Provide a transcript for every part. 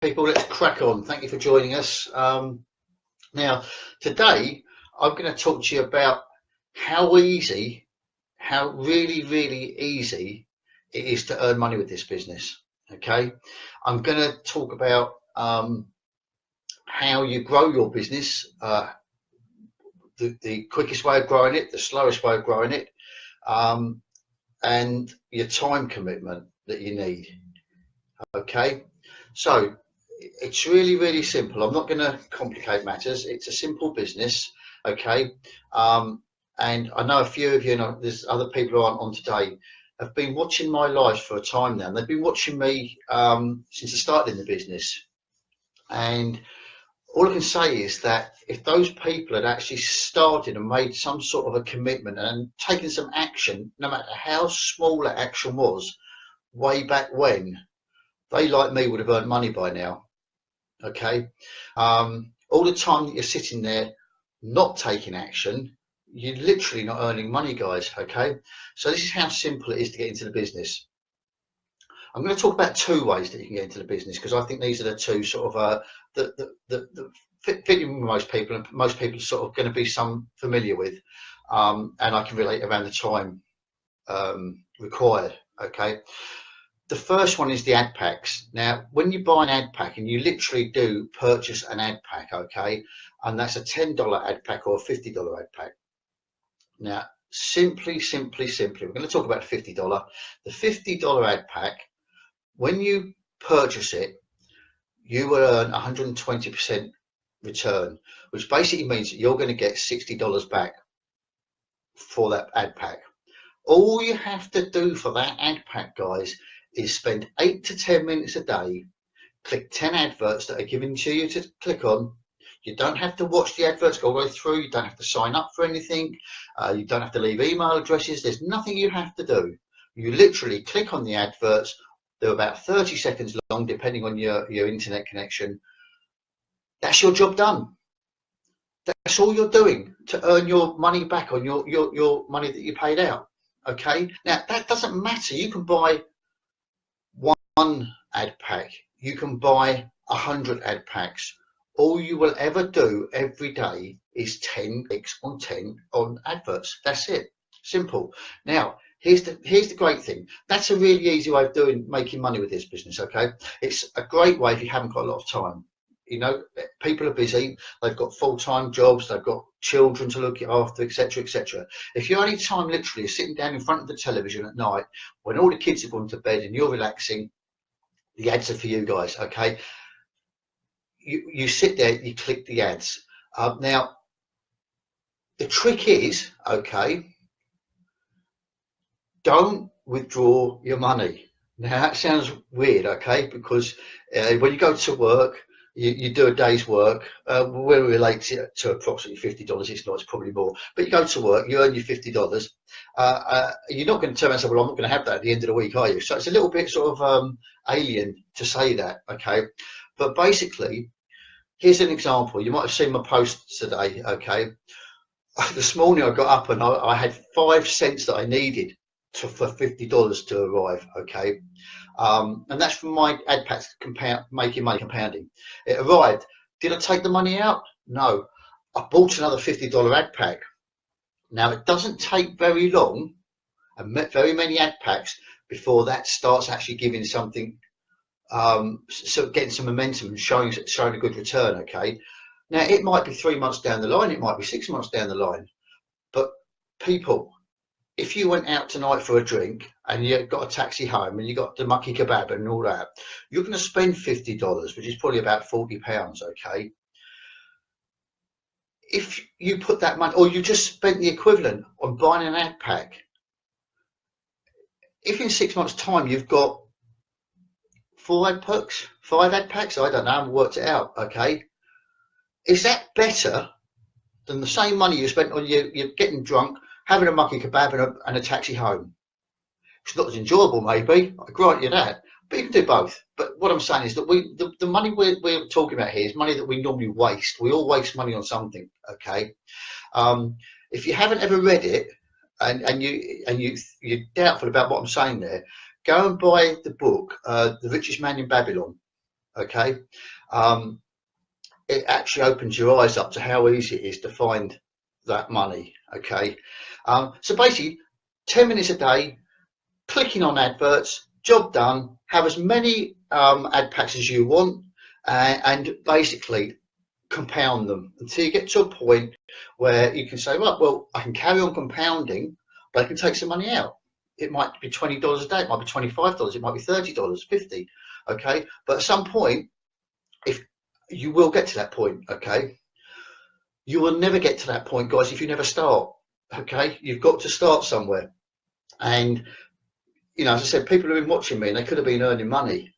People, let's crack on. Thank you for joining us. Now, today I'm going to talk to you about how really, really easy it is to earn money with this business. Okay, I'm going to talk about how you grow your business, the quickest way of growing it, the slowest way of growing it, and your time commitment that you need. Okay, so it's really, really simple. I'm not going to complicate matters. It's a simple business, okay? And I know a few of you, and there's other people who aren't on today, have been watching my lives for a time now. And they've been watching me since I started in the business. And all I can say is that if those people had actually started and made some sort of a commitment and taken some action, no matter how small that action was, way back when, they, like me, would have earned money by now. Okay, all the time that you're sitting there not taking action, you're literally not earning money, guys. Okay, so this is how simple it is to get into the business. I'm going to talk about two ways that you can get into the business, because I think these are the two sort of that fit in with most people, and most people are sort of going to be some familiar with, and I can relate around the time required. Okay. The first one is the ad packs. Now, when you buy an ad pack, and you literally do purchase an ad pack, okay, and that's a $10 ad pack or a $50 ad pack. Now, simply, we're going to talk about the $50. The $50 ad pack, when you purchase it, you will earn 120% return, which basically means that you're going to get $60 back for that ad pack. All you have to do for that ad pack, guys, is spend 8 to 10 minutes a day, click 10 adverts that are given to you to click on. You don't have to watch the adverts go all the way through. You don't have to sign up for anything. You don't have to leave email addresses. There's nothing you have to do. You literally click on the adverts. They're about 30 seconds long, depending on your internet connection. That's your job done. That's all you're doing to earn your money back on your money that you paid out. Okay. Now, that doesn't matter. You can buy one ad pack, you can buy 100 ad packs. All you will ever do every day is 10 clicks on 10 on adverts. That's it. Simple. Now, here's the great thing. That's a really easy way of making money with this business. Okay, it's a great way if you haven't got a lot of time. You know, people are busy, they've got full-time jobs, they've got children to look after, etc., etc. If your only time literally is sitting down in front of the television at night when all the kids have gone to bed and you're relaxing, the ads are for you guys. Okay, you sit there, you click the ads. Now, the trick is, okay, don't withdraw your money. Now, that sounds weird, okay, because when you go to work, you do a day's work. We relate it to approximately $50. It's not, it's probably more. But you go to work, you earn your $50. You're not going to turn around and say, well, I'm not going to have that at the end of the week, are you? So it's a little bit sort of alien to say that, okay? But basically, here's an example. You might have seen my post today, okay? This morning I got up and I had 5 cents that I needed for $50 to arrive, okay? And that's from my ad packs making money compounding. It arrived. Did I take the money out? No. I bought another $50 ad pack. Now, it doesn't take very long and very many ad packs before that starts actually giving something, so getting some momentum and showing a good return, okay? Now, it might be 3 months down the line, it might be 6 months down the line, but people, if you went out tonight for a drink and you got a taxi home and you got the mucky kebab and all that, you're going to spend $50, which is probably about £40, okay? If you put that money, or you just spent the equivalent on buying an ad pack, if in 6 months' time you've got 5 ad packs, I don't know, I haven't worked it out, okay? Is that better than the same money you spent on you're getting drunk, having a mucky kebab and a taxi home? It's not as enjoyable, maybe, I grant you that, but you can do both. But what I'm saying is that the money we're talking about here is money that we normally waste. We all waste money on something, okay? If you haven't ever read it and you're doubtful about what I'm saying there, go and buy the book, The Richest Man in Babylon. Okay, it actually opens your eyes up to how easy it is to find that money. Okay, so basically 10 minutes a day, clicking on adverts, job done. Have as many ad packs as you want, and basically compound them until you get to a point where you can say, right, well, I can carry on compounding, but I can take some money out. It might be $20 a day, it might be $25, it might be $30, 50. Okay, but at some point, if you will get to that point, okay, you will never get to that point, guys, if you never start. Okay, you've got to start somewhere. And as I said, people have been watching me and they could have been earning money.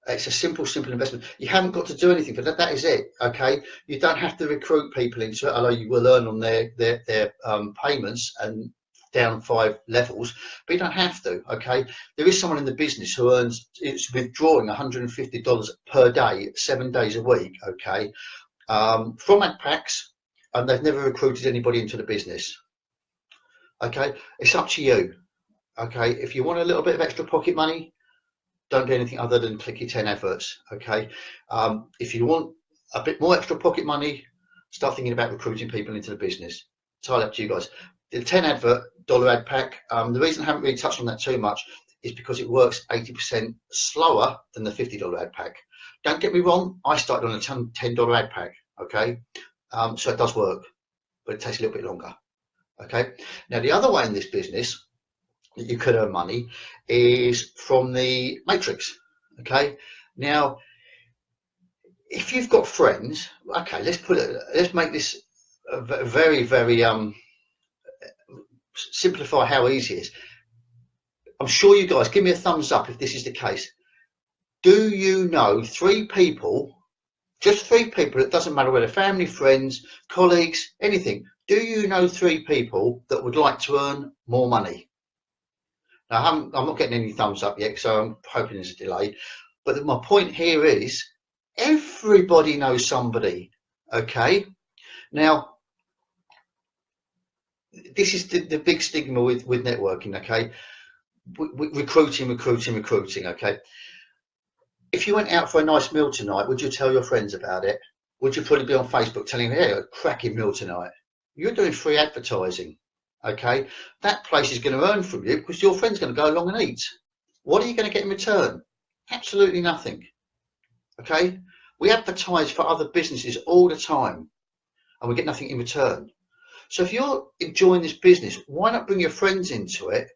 It's a simple investment. You haven't got to do anything for that. That is it. Okay. You don't have to recruit people into it, although you will earn on their payments and down 5 levels, but you don't have to. Okay. There is someone in the business who it's withdrawing $150 per day, 7 days a week. Okay. From ad packs, and they've never recruited anybody into the business. Okay. It's up to you. Okay. If you want a little bit of extra pocket money, don't do anything other than click your 10 adverts. Okay. If you want a bit more extra pocket money, start thinking about recruiting people into the business. It's all up to you guys. The 10 advert dollar ad pack, the reason I haven't really touched on that too much is because it works 80% slower than the $50 ad pack. Don't get me wrong, I started on a $10 ad pack. Okay. So it does work, but it takes a little bit longer. Okay. Now, the other way in this business that you could earn money is from the matrix. Okay. Now, if you've got friends, okay, let's make this very, very simplify how easy it is. I'm sure you guys give me a thumbs up if this is the case. Do you know 3 people, just 3 people, it doesn't matter whether family, friends, colleagues, anything, do you know 3 people that would like to earn more money? Now, I'm not getting any thumbs up yet, so I'm hoping there's a delay. But my point here is everybody knows somebody. Okay. Now, this is the big stigma with networking. Okay. Recruiting. Okay. If you went out for a nice meal tonight, would you tell your friends about it? Would you probably be on Facebook telling them, hey, a cracking meal tonight? You're doing free advertising. Okay, that place is going to earn from you because your friend's going to go along and eat. What are you going to get in return? Absolutely nothing. Okay, we advertise for other businesses all the time and we get nothing in return. So if you're enjoying this business, why not bring your friends into it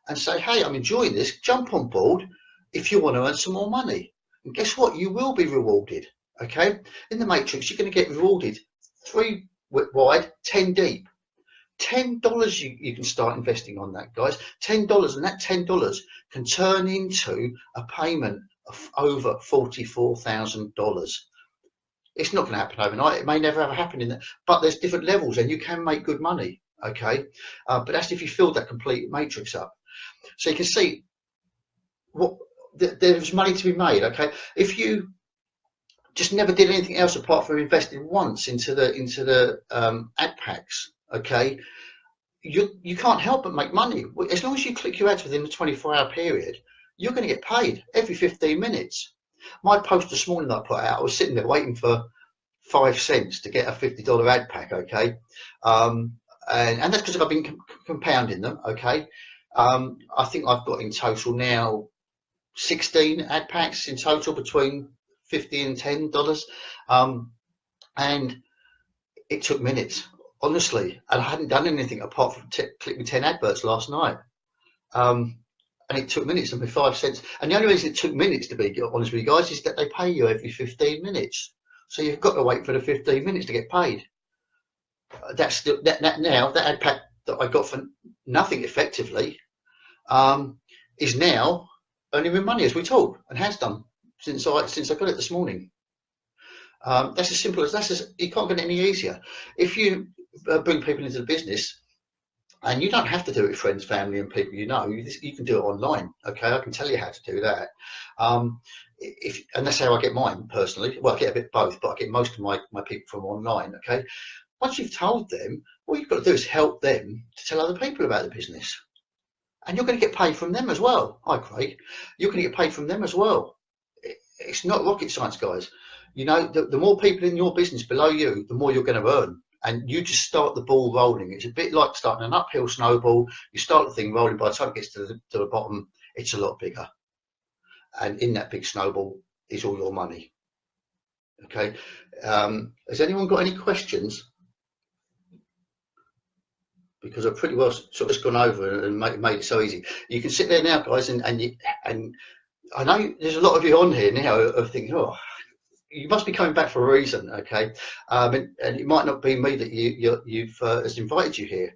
and say, hey, I'm enjoying this, jump on board if you want to earn some more money. And guess what? You will be rewarded. Okay, in the matrix, you're going to get rewarded 3 wide, 10 deep. $10 you can start investing on that, guys. $10, and that $10 can turn into a payment of over $44,000. It's not going to happen overnight. It may never ever happen in that, but there's different levels, and you can make good money. Okay, but that's if you fill that complete matrix up. So you can see what there's money to be made. Okay, if you just never did anything else apart from investing once into the ad packs, okay, you can't help but make money. As long as you click your ads within the 24-hour period, you're going to get paid every 15 minutes. My post this morning that I put out, I was sitting there waiting for 5 cents to get a $50 ad pack, okay, and that's because I've been compounding them, okay. I think I've got in total now 16 ad packs in total between $50 and $10, and it took minutes, honestly, and I hadn't done anything apart from clicking 10 adverts last night, and it took minutes and 5 cents. And the only reason it took minutes, to be honest with you guys, is that they pay you every 15 minutes, so you've got to wait for the 15 minutes to get paid. That's that now that ad pack that I got for nothing effectively is now earning me money as we talk, and has done since I got it this morning. That's as simple as you can't get it any easier. If you bring people into the business, and you don't have to do it with friends, family, and people you know, you can do it online. Okay, I can tell you how to do that. And that's how I get mine personally. Well, I get a bit both, but I get most of my people from online. Okay, once you've told them, all you've got to do is help them to tell other people about the business, and you're going to get paid from them as well. Hi, Craig. You're going to get paid from them as well. it's not rocket science, guys. You know, the more people in your business below you, the more you're going to earn. And you just start the ball rolling. It's a bit like starting an uphill snowball. You start the thing rolling. By the time it gets to the bottom, it's a lot bigger. And in that big snowball is all your money. Okay. Has anyone got any questions? Because I've pretty well sort of just gone over and made it so easy. You can sit there now, guys, and I know there's a lot of you on here now of thinking, oh, you must be coming back for a reason, okay? And it might not be me that you've has invited you here.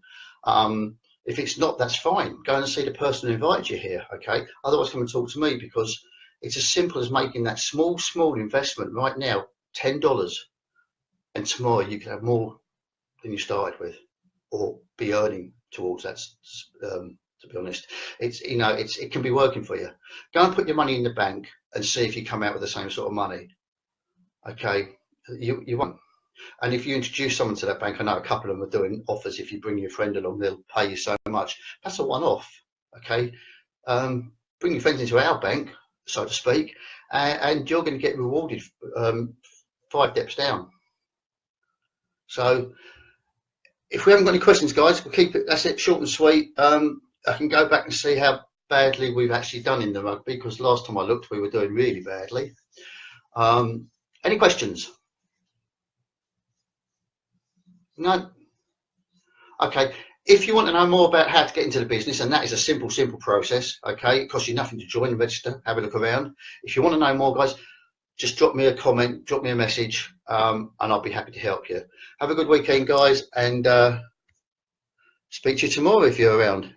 If it's not, that's fine. Go and see the person who invited you here, okay? Otherwise, come and talk to me, because it's as simple as making that small investment right now, $10, and tomorrow you can have more than you started with, or be earning towards that. To be honest, it can be working for you. Go and put your money in the bank and see if you come out with the same sort of money. Okay, you won't. And if you introduce someone to that bank, I know a couple of them are doing offers. If you bring your friend along, they'll pay you so much. That's a one-off. Okay, bring your friends into our bank, so to speak, and you're going to get rewarded 5 steps down. So if we haven't got any questions, guys, we'll keep it. That's it, short and sweet. I can go back and see how badly we've actually done in the rugby, because last time I looked, we were doing really badly. Any questions? No? Okay. If you want to know more about how to get into the business, and that is a simple process, okay, it costs you nothing to join, register, have a look around. If you want to know more, guys, just drop me a comment, drop me a message, and I'll be happy to help you. Have a good weekend, guys, and speak to you tomorrow if you're around.